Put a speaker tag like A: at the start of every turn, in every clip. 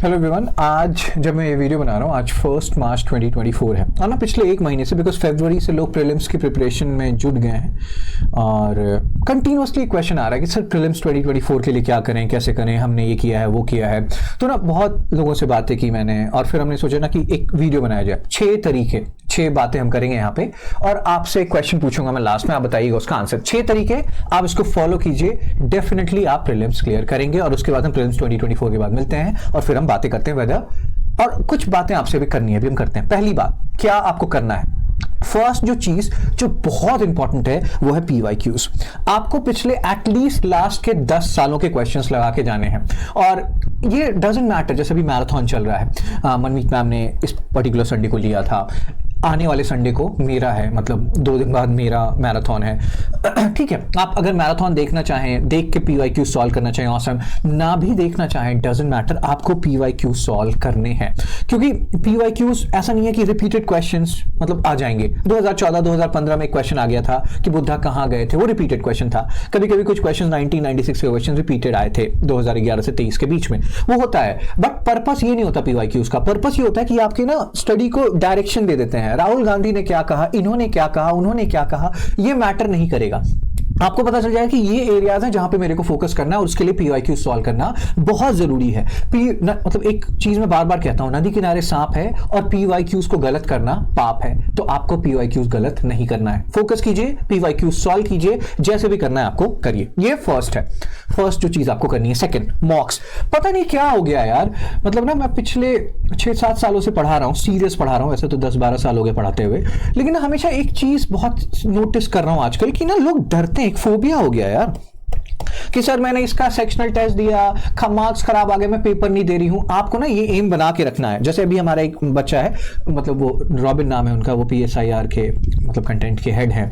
A: Hello everyone, आज जब मैं ये वीडियो बना रहा हूँ, आज 1 मार्च 2024 है और ना पिछले एक महीने से बिकॉज फरवरी से लोग प्रीलिम्स की प्रिपरेशन में जुट गए हैं और कंटिन्यूसली क्वेश्चन आ रहा है कि सर प्रीलिम्स 2024 के लिए क्या करें, कैसे करें, हमने ये किया है वो किया है। तो ना बहुत लोगों से बातें की मैंने और फिर हमने सोचा ना कि एक वीडियो बनाया जाए। 6 बातें हम करेंगे यहाँ पे और आपसे क्वेश्चन पूछूंगा मैं लास्ट में, आप बताइएगा उसका आंसर। 6 तरीके, आप इसको फॉलो कीजिए, डेफिनेटली आप प्रीलिम्स क्लियर करेंगे और उसके बाद हम प्रीलिम्स 2024 के बाद मिलते हैं और फिर हम बातें करते हैं वेदर। और कुछ बातें आपसे भी करनी है, भी हम करते हैं। पहली बात, क्या आपको करना है? फर्स्ट जो चीज जो बहुत इंपॉर्टेंट है वो है PYQs। आपको पिछले एटलीस्ट लास्ट के 10 सालों के क्वेश्चंस लगा के जाने हैं और ये डजंट मैटर। जैसे भी मैराथन चल रहा है, मनमीत मैम ने इस पर्टिकुलर संडे को लिया था, आने वाले संडे को मेरा है, मतलब 2 दिन बाद मेरा मैराथन है। ठीक है, आप अगर मैराथन देखना चाहें, देख के PYQ सॉल्व करना चाहें, ऑसम, ना भी देखना चाहें, डजंट मैटर, आपको PYQ सॉल्व करने हैं। क्योंकि PYQs ऐसा नहीं है कि रिपीटेड क्वेश्चंस मतलब आ जाएंगे। 2014-2015 में एक क्वेश्चन आ गया था कि बुद्धा कहाँ गए थे, वो रिपीटेड क्वेश्चन था। कभी कभी कुछ क्वेश्चन 1996 के क्वेश्चन रिपीटेड आए थे 2011 से 23 के बीच में, वो होता है। बट पर्पस ये नहीं होता PYQs का। पर्पस ये होता है कि आपकी ना स्टडी को डायरेक्शन दे देते हैं। राहुल गांधी ने क्या कहा, इन्होंने क्या कहा, उन्होंने क्या कहा, ये मैटर नहीं करेगा। आपको पता चल जाएगा कि ये एरियाज हैं जहां पे मेरे को फोकस करना है और उसके लिए PYQ सॉल्व करना बहुत जरूरी है। मतलब एक चीज मैं बार बार कहता हूं, नदी किनारे सांप है और PYQs को गलत करना पाप है। तो आपको PYQs गलत नहीं करना है। फोकस कीजिए, PYQ सॉल्व कीजिए, जैसे भी करना है आपको करिए। ये फर्स्ट है, फर्स्ट जो चीज आपको करनी है। सेकंड, मॉक्स। पता नहीं क्या हो गया यार, मतलब ना मैं पिछले 6-7 सालों से पढ़ा रहा हूँ, सीरियस पढ़ा रहा हूँ, वैसे तो 10-12 साल हो गए पढ़ाते हुए, लेकिन हमेशा एक चीज बहुत नोटिस कर रहा हूँ आजकल कि ना लोग डरते हैं। एक फोबिया हो गया यार कि सर मैंने इसका सेक्शनल टेस्ट दिया, मार्क्स खराब आ गए, मैं पेपर नहीं दे रही हूं। आपको ना ये एम बना के रखना है। जैसे अभी हमारा एक बच्चा है, मतलब वो रॉबिन नाम है उनका, वो PSIR के मतलब कंटेंट के हेड हैं।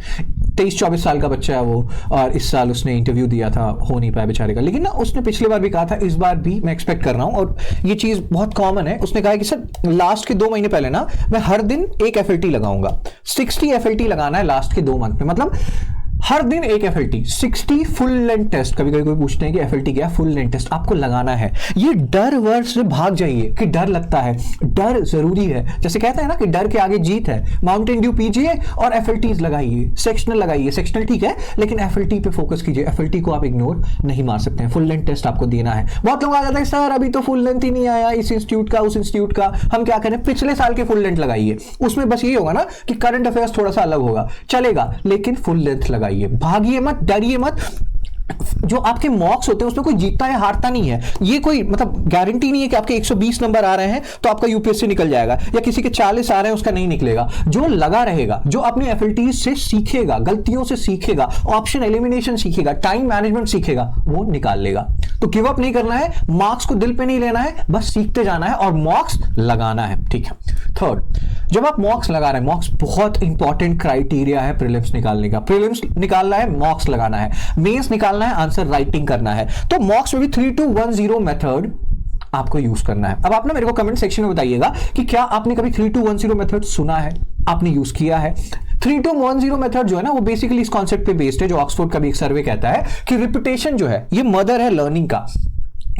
A: 23-24 साल का बच्चा है वो, और इस साल उसने इंटरव्यू दिया था, हो नहीं पाया बेचारे का। लेकिन ना उसने पिछले बार भी कहा था, इस बार भी मैं एक्सपेक्ट कर रहा हूं और ये चीज बहुत कॉमन है। उसने कहा कि सर लास्ट के 2 महीने पहले ना मैं हर दिन एक FLT लगाऊंगा। 60 FLT लगाना है लास्ट के 2 मंथ में, मतलब हर दिन एक FLT, 60 फुल लेंथ टेस्ट। कभी कभी कोई पूछते हैं कि FLT क्या है, फुल लेंथ टेस्ट आपको लगाना है। ये डर वर्ड से भाग जाइए कि डर लगता है, डर जरूरी है। जैसे कहते हैं ना कि डर के आगे जीत है। माउंटेन ड्यू पीजिए और FLTs लगाइए, सेक्शनल लगाइए। सेक्शनल ठीक है, लेकिन FLT पे फोकस कीजिए। FLT को आप इग्नोर नहीं मार सकते हैं। फुल लेंथ टेस्ट आपको देना है। बहुत लोग आ जाते हैं, सर अभी तो फुल लेंथ ही नहीं आया इस इंस्टीट्यूट का, उस इंस्टीट्यूट का, हम क्या करें? पिछले साल के फुल लेंथ लगाइए। उसमें बस ये होगा ना कि करंट अफेयर्स थोड़ा सा अलग होगा, चलेगा, लेकिन फुल लेंथ लगाइए। भागिए मत, डरिए मत। जो आपके मॉक्स होते हैं उसमें कोई जीतता या हारता नहीं है। ये कोई मतलब गारंटी नहीं है कि आपके 120 नंबर आ रहे हैं तो आपका UPSC निकल जाएगा, या किसी के 40 आ रहे हैं उसका नहीं निकलेगा। जो लगा रहेगा, जो अपने FLTs से सीखेगा, गलतियों से सीखेगा, ऑप्शन एलिमिनेशन सीखेगा, टाइम मैनेजमेंट सीखेगा, वो निकाल लेगा। तो गिव अप नहीं करना है, मार्क्स को दिल पे नहीं लेना है, बस सीखते जाना है और मॉक्स लगाना है। ठीक है। थर्ड, जब आप मॉक्स लगा रहे हैं, मॉक्स बहुत इंपॉर्टेंट क्राइटेरिया है प्रीलिम्स निकालने का। प्रीलिम्स निकालना है, मॉक्स लगाना है। मेंस निकालना है, आंसर राइटिंग करना है। तो मॉक्स में भी 3-2-1-0 मेथड आपको यूज करना है। अब आप ना मेरे को कमेंट सेक्शन में बताइएगा कि क्या आपने कभी 3-2-1-0 मेथड सुना है, आपने यूज किया है? 3-2-1-0 मेथड जो है ना, वो बेसिकली इस कॉन्सेप्ट पे बेस्ड है, जो ऑक्सफोर्ड का भी एक सर्वे कहता है कि रिपीटेशन जो है ये मदर है लर्निंग का।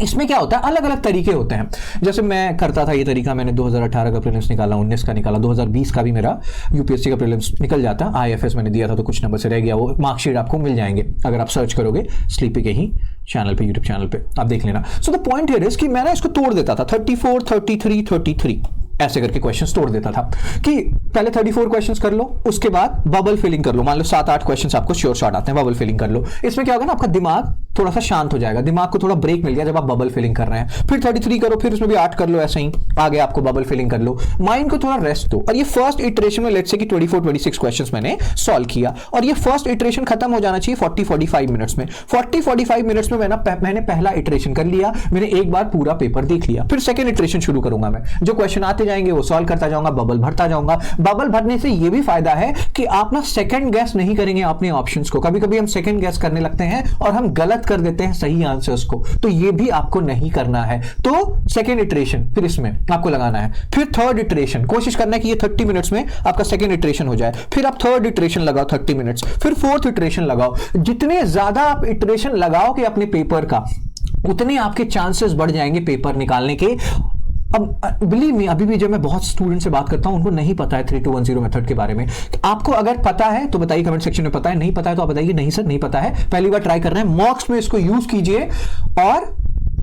A: इसमें क्या होता है, अलग अलग तरीके होते हैं। जैसे मैं करता था ये तरीका, मैंने 2018 का प्रीलिम्स निकाला, 19 का निकाला, 2020 का भी मेरा UPSC का प्रीलिम्स निकल जाता। IFS मैंने दिया था तो कुछ नंबर से रह गया, वो मार्कशीट आपको मिल जाएंगे अगर आप सर्च करोगे स्लीपी के ही चैनल पे, यूट्यूब चैनल पे, आप देख लेना। So the point here is कि मैं ना इसको तोड़ देता था, 34, 33, 33 ऐसे करके क्वेश्चंस तोड़ देता था कि पहले 34 क्वेश्चंस कर लो, उसके बाद बबल फिलिंग कर लो। मान लो 7-8 क्वेश्चंस आपको श्योर शॉट आते हैं, बबल फिलिंग कर लो। इसमें क्या होगा ना, आपका दिमाग थोड़ा सा शांत हो जाएगा, दिमाग को थोड़ा ब्रेक मिल गया जब आप बबल फिलिंग कर रहे हैं। फिर 33 करो, फिर उसमें भी 8 कर लो, ऐसे ही आगे आपको बबल फिलिंग कर लो, माइंड को थोड़ा रेस्ट दो। और ये फर्स्ट इटरेशन में लेट्स से कि 24-26 क्वेश्चंस मैंने सॉल्व किया और ये फर्स्ट इटरेशन खत्म हो जाना चाहिए 40-45 मिनट्स में। 40-45 मिनट्स में मैंने पहला इटरेशन कर लिया, मैंने एक बार पूरा पेपर देख लिया। फिर सेकंड इटरेशन शुरू करूंगा मैं, जो क्वेश्चन आते जाएंगे वो सॉल्व करता जाऊंगा, बबल भरता जाऊंगा। बबल भरने से ये भी फायदा है कि आप ना सेकंड गैस नहीं करेंगे अपने ऑप्शंस को। कभी कभी हम सेकंड गैस करने लगते हैं और हम गलत कर देते हैं सही आंसर्स को, तो ये भी आपको नहीं करना है। तो सेकंड इटरेशन फिर इसमें आपको लगाना है। फिर थर्ड इटरेशन कोशिश करना है कि ये 30 मिनट्स में आपका सेकंड इटरेशन हो जाए। फिर आप थर्ड इटरेशन लगाओ 30 मिनट्स, फिर फोर्थ इटरेशन लगाओ। जितने ज्यादा आप इटरेशन लगाओगे अपने पेपर का, उतने आपके चांसेस बढ़ जाएंगे पेपर निकालने के। अब बिलीव मी, अभी भी जब मैं बहुत स्टूडेंट से बात करता हूं उनको नहीं पता है 3210 मेथड के बारे में। आपको अगर पता है तो बताइए कमेंट सेक्शन में, पता है नहीं पता है तो आप बताइए नहीं सर नहीं पता है, पहली बार ट्राई कर रहे हैं, मॉक्स में इसको यूज कीजिए और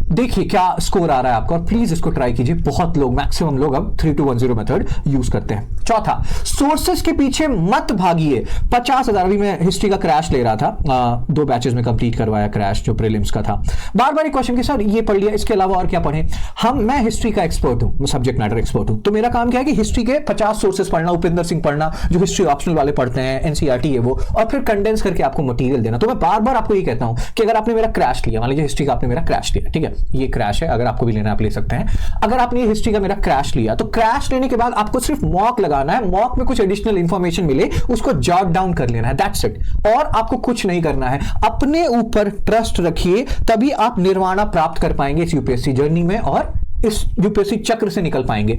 A: देखिए क्या स्कोर आ रहा है आपका, और प्लीज इसको ट्राई कीजिए। बहुत लोग, मैक्सिमम लोग अब 3210 मेथड यूज करते हैं। चौथा, सोर्सेस के पीछे मत भागिए। 50,000, अभी मैं हिस्ट्री का क्रैश ले रहा था, 2 बैचेस में कंप्लीट करवाया क्रैश जो प्रीलिम्स का था। बार बार एक क्वेश्चन कि सर ये पढ़ लिया, इसके अलावा और क्या पढ़ें। मैं हिस्ट्री का एक्सपर्ट हूं, सब्जेक्ट मैटर एक्सपर्ट हूं, तो मेरा काम क्या है कि हिस्ट्री के 50 सोर्सेस पढ़ना, उपेंद्र सिंह पढ़ना, जो हिस्ट्री ऑप्शनल वाले पढ़ते हैं, एनसीईआरटी है वो, और फिर कंडेंस करके आपको मटेरियल देना। तो मैं बार बार आपको ये कहता हूं कि अगर आपने मेरा क्रैश लिया, मान लीजिए हिस्ट्री का आपने मेरा क्रैश लिया, ठीक है, ये क्रैश है, अगर आपको भी लेना आप ले सकते हैं। अगर आपने ये हिस्ट्री का मेरा क्रैश लिया तो क्रैश लेने के बाद आपको सिर्फ मॉक लगाना है, मॉक में कुछ एडिशनल इंफॉर्मेशन मिले उसको जॉट डाउन कर लेना है, दैट्स इट। और आपको कुछ नहीं करना है, अपने ऊपर ट्रस्ट रखिए, तभी आप निर्वाणा प्राप्त कर पाएंगे इस यूपीएससी जर्नी में और इस यूपीएससी चक्र से निकल पाएंगे।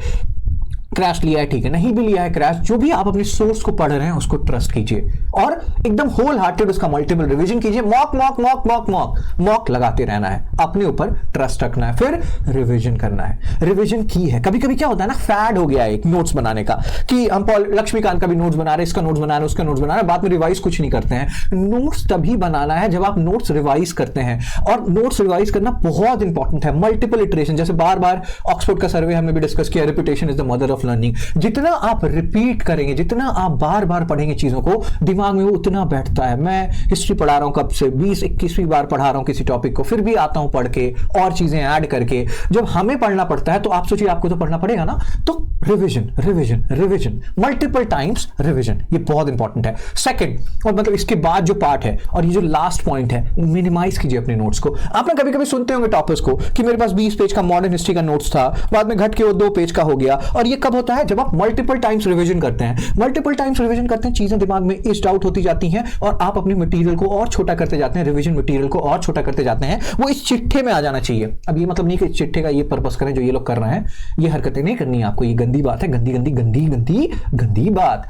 A: क्रैश लिया है ठीक है, नहीं भी लिया है क्रैश, जो भी आप अपने सोर्स को पढ़ रहे हैं उसको ट्रस्ट कीजिए और एकदम होल हार्टेड उसका मल्टीपल रिवीजन कीजिए। Mock mock mock mock mock mock लगाते रहना है, अपने ऊपर ट्रस्ट रखना है, फिर रिवीजन करना है। रिवीजन की है, कभी कभी क्या होता है ना, फैड हो गया है एक नोट्स बनाने का कि हम लक्ष्मीकांत का भी नोट्स बना रहे हैं, इसका नोट्स बना रहे हैं, उसका नोट्स बना रहे हैं, बाद में रिवाइज कुछ नहीं करते हैं। नोट्स तभी बनाना है जब आप नोट्स रिवाइज करते हैं, और नोट्स रिवाइज करना बहुत इंपॉर्टेंट है। मल्टीपल इटरेशन, जैसे बार बार ऑक्सफोर्ड का सर्वे हमने भी डिस्कस किया, repetition is the mother of learning. जितना आप रिपीट करेंगे, जितना आप बार बार पढ़ेंगे चीजों को, दिमाग में वो उतना बैठता है। मैं हिस्ट्री पढ़ा रहा हूं कब से, 20-21वीं बार पढ़ा रहा हूं किसी टॉपिक को, फिर भी आता हूं पढ़ के और चीजें ऐड करके। जब हमें पढ़ना पड़ता है तो आप सोचिए आपको तो पढ़ना पड़ेगा ना, तो revision revision revision, multiple times revision, ये बहुत इंपॉर्टेंट है। सेकंड, और मतलब इसके बाद जो पार्ट है और ये जो लास्ट पॉइंट है, मिनिमाइज कीजिए अपने नोट्स को। आपने कभी कभी सुनते होंगे टॉपर्स को कि मेरे पास 20 पेज का मॉडर्न हिस्ट्री का नोट्स था, बाद में घट के वो 2 पेज का हो गया। और ये कब होता है, जब आप मल्टीपल टाइम्स रिवीजन करते हैं। मल्टीपल टाइम्स रिवीजन करते हैं, चीजें दिमाग में इस्ट आउट होती जाती हैं और आप अपने मटेरियल को और छोटा करते जाते हैं, रिवीजन मटेरियल को और छोटा करते जाते हैं। वो इस चिट्ठे में आ जाना चाहिए। अब ये मतलब नहीं कि इस चिट्ठे का ये पर्पस करें जो ये लोग कर रहे हैं, ये हरकतें नहीं करनी है आपको, ये गंदी बात है, गंदी गंदी गंदी गंदी गंदी बात।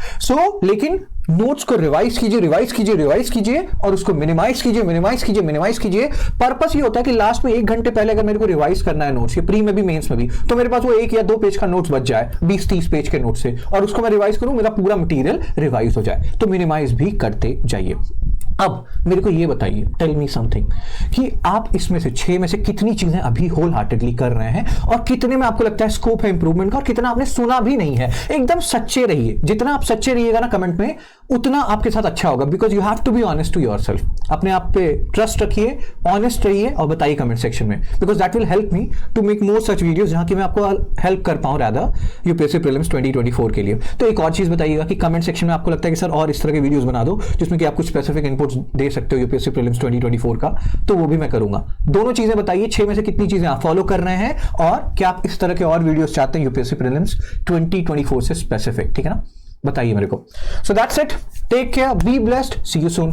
A: लेकिन नोट्स को रिवाइज कीजिए, रिवाइज कीजिए, रिवाइज कीजिए और उसको मिनिमाइज कीजिए, मिनिमाइज कीजिए, मिनिमाइज कीजिए। पर्पस ये होता है कि लास्ट में 1 घंटे पहले अगर मेरे को रिवाइज करना है नोट्स, ये प्री में भी मेंस में भी, तो मेरे पास वो 1 या 2 पेज का नोट्स बच जाए 20-30 पेज के नोट से, और उसको मैं रिवाइज करूं, मेरा पूरा मटेरियल रिवाइज हो जाए। तो मिनिमाइज भी करते जाइए। अब मेरे को ये बताइए, टेल मी समथिंग, कि आप इसमें से 6 में से कितनी चीजें अभी होल हार्टेडली कर रहे हैं और कितने में आपको लगता है स्कोप है इंप्रूवमेंट का, और कितना आपने सुना भी नहीं है। एकदम सच्चे रहिए, जितना आप सच्चे रहिएगा ना कमेंट में, उतना आपके साथ अच्छा होगा। Because you have to be honest to yourself. अपने आप पे ट्रस्ट रखिए, ऑनेस्ट रहिए और बताइए कमेंट सेक्शन में, because that will help me to make more such videos जहां कि मैं आपको हेल्प कर पाऊं रादर यूपीएससी प्रीलिम्स 2024 के लिए। तो एक और चीज बताइएगा कि कमेंट सेक्शन में आपको लगता है कि सर और इस तरह के वीडियोस बना दो जिसमें कि आप कुछ स्पेसिफिक इनपुट्स दे सकते हो यूपीएससी प्रीलिम्स 2024 का, तो वो भी मैं करूंगा। दोनों चीजें बताइए, 6 में से कितनी चीजें आप फॉलो कर रहे हैं और क्या आप इस तरह के और वीडियोस चाहते हैं यूपीएससी प्रीलिम्स 2024 से स्पेसिफिक, ठीक है ना, बताइए मेरे को। So that's it, take care, be blessed, see you soon.